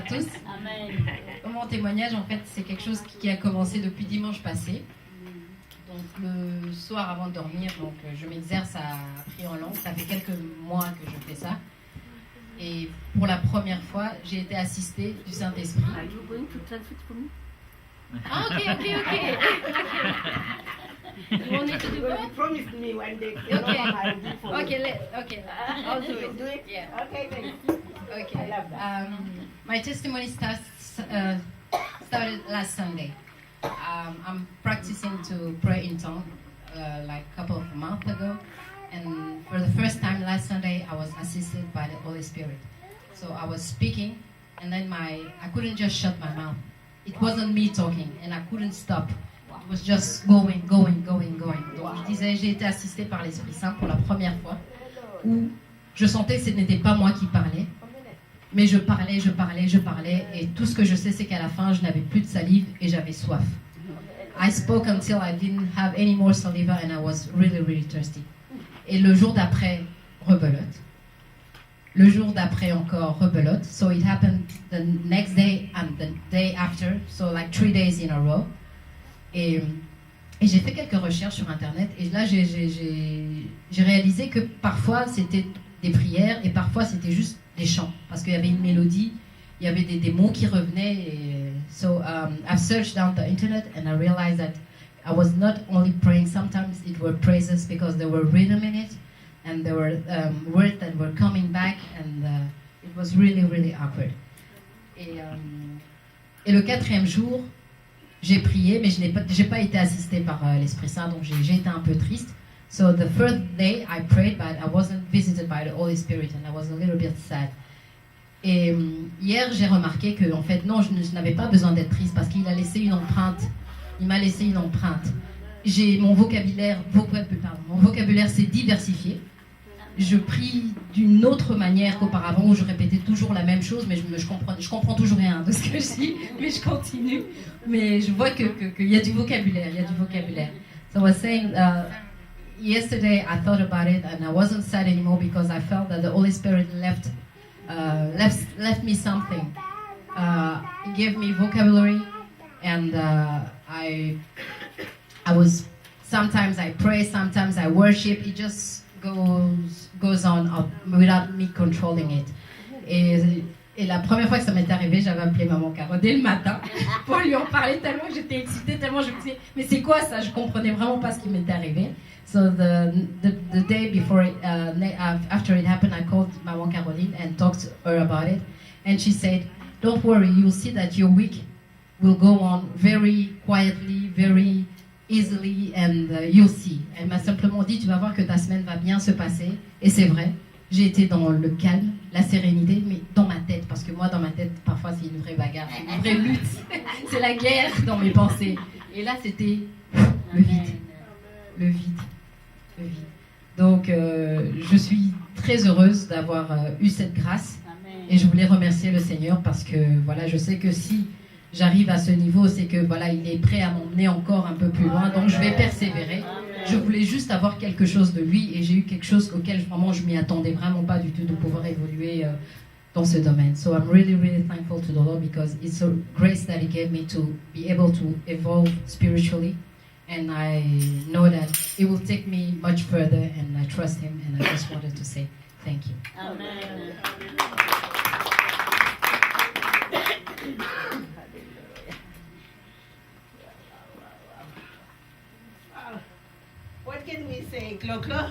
tous. Mon témoignage, en fait, c'est quelque chose qui a commencé depuis dimanche passé. Donc, le soir avant de dormir, donc, je m'exerce à prier en langue. Ça fait quelques mois que je fais ça. Et pour la première fois, j'ai été assistée du Saint-Esprit. Are you going to translate for me? Ah, ok. You want me to do Well, what? you promised me one day. Okay. I'll do it for you. Okay. I'll do it. Do it? Yeah. Okay, thanks. Okay. I love that. My testimony started last Sunday. I'm practicing to pray in tongues like a couple of months ago, and for the first time last Sunday, I was assisted by the Holy Spirit. So I was speaking, and then I couldn't just shut my mouth. It wasn't me talking, and I couldn't stop. It was just going. Donc je disais, j'ai été assistée par l'Esprit Saint pour la première fois, où je sentais que ce n'était pas moi qui parlais, mais je parlais, et tout ce que je sais, c'est qu'à la fin, je n'avais plus de salive et j'avais soif. I spoke until I didn't have any more saliva and I was really thirsty. Et le jour d'après, rebelote. Le jour d'après encore, rebelote. So it happened the next day and the day after, so like 3 days in a row. Et j'ai fait quelques recherches sur Internet et là, j'ai réalisé que parfois, c'était des prières et parfois, c'était juste des chants. Parce qu'il y avait une mélodie, il y avait des mots qui revenaient. Et so I've searched down the Internet and I realized that I was not only praying, sometimes it were praises because there were rhythm in it and there were words that were coming back and it was really awkward. Et le 4e jour, j'ai prié, mais j'ai pas été assistée par l'Esprit Saint, donc j'ai été un peu triste. So the first day I prayed, but I wasn't visited by the Holy Spirit, and I was a little bit sad. Et hier, j'ai remarqué que, en fait, non, je n'avais pas besoin d'être triste parce qu'il a laissé une empreinte. Il m'a laissé une empreinte. Mon vocabulaire s'est diversifié. Je prie d'une autre manière qu'auparavant où je répétais toujours la même chose, mais je comprends toujours rien de ce que je dis, mais je continue. Mais je vois qu'il y a du vocabulaire, So I was saying, yesterday I thought about it and I wasn't sad anymore because I felt that the Holy Spirit left me something. He gave me vocabulary and I was, sometimes I pray, sometimes I worship. It just goes on without me controlling it. Et la première fois que ça m'est arrivé, j'avais appelé maman Caro dès le matin pour lui en parler tellement que j'étais excitée, tellement je me disais mais c'est quoi ça? Je comprenais vraiment pas ce qui m'était arrivé. So the day before after it happened, I called maman Caroline and talked to her about it, and she said, "Don't worry, you'll see that your week will go on very quietly, very easily, and you'll see." Elle m'a simplement dit, tu vas voir que ta semaine va bien se passer, et c'est vrai. J'ai été dans le calme, la sérénité, mais dans ma tête, parce que moi, dans ma tête, parfois, c'est une vraie bagarre, c'est une vraie lutte, c'est la guerre dans mes pensées. Et là, c'était le vide. Donc, je suis très heureuse d'avoir eu cette grâce, et je voulais remercier le Seigneur parce que, voilà, je sais que si j'arrive à ce niveau, c'est que, voilà, il est prêt à m'emmener encore un peu plus loin, donc je vais persévérer. Je voulais juste avoir quelque chose de lui et j'ai eu quelque chose auquel vraiment je m'y attendais vraiment pas du tout de pouvoir évoluer dans ce domaine. So I'm really thankful to the Lord because it's a grace that He gave me to be able to evolve spiritually, and I know that it will take me much further, and I trust Him, and I just wanted to say thank you. Amen. What can we say, Clo-Clo?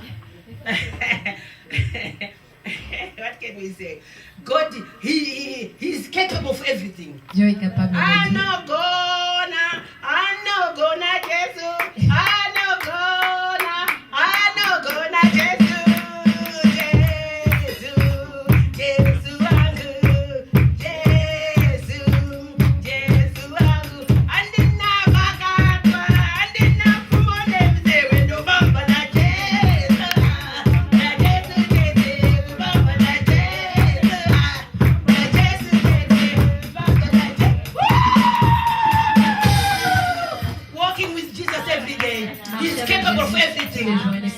What can we say? God, He's capable of everything. Dieu est capable de I'm tout. not gonna, Jesus. I'm not gonna, Jesus.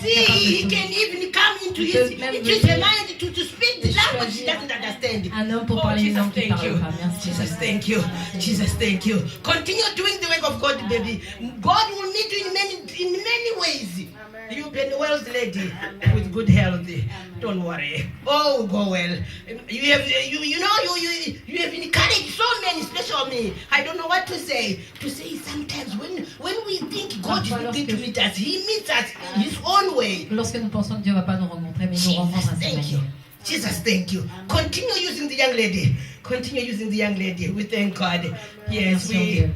He can even come into his mind to speak the language he doesn't understand. un homme pour Oh, parler une Jesus, langue qui thank parle you. pas. Merci. Jesus, thank you. Jesus, thank you. Continue doing the work of God, baby. God will meet you in many ways. You've been a wealthy lady with good health. Don't worry. All will go well. You have encouraged so many, especially me. I don't know what to say. To say sometimes when we think God is looking to meet us, He meets us in His own way. Lorsque nous pensons que Dieu va pas nous rencontrer, mais nous rencontre à sa Thank you. manière. Jesus, thank you. Continue using the young lady. Continue using the young lady. We thank God. Yes, Merci, Dieu. we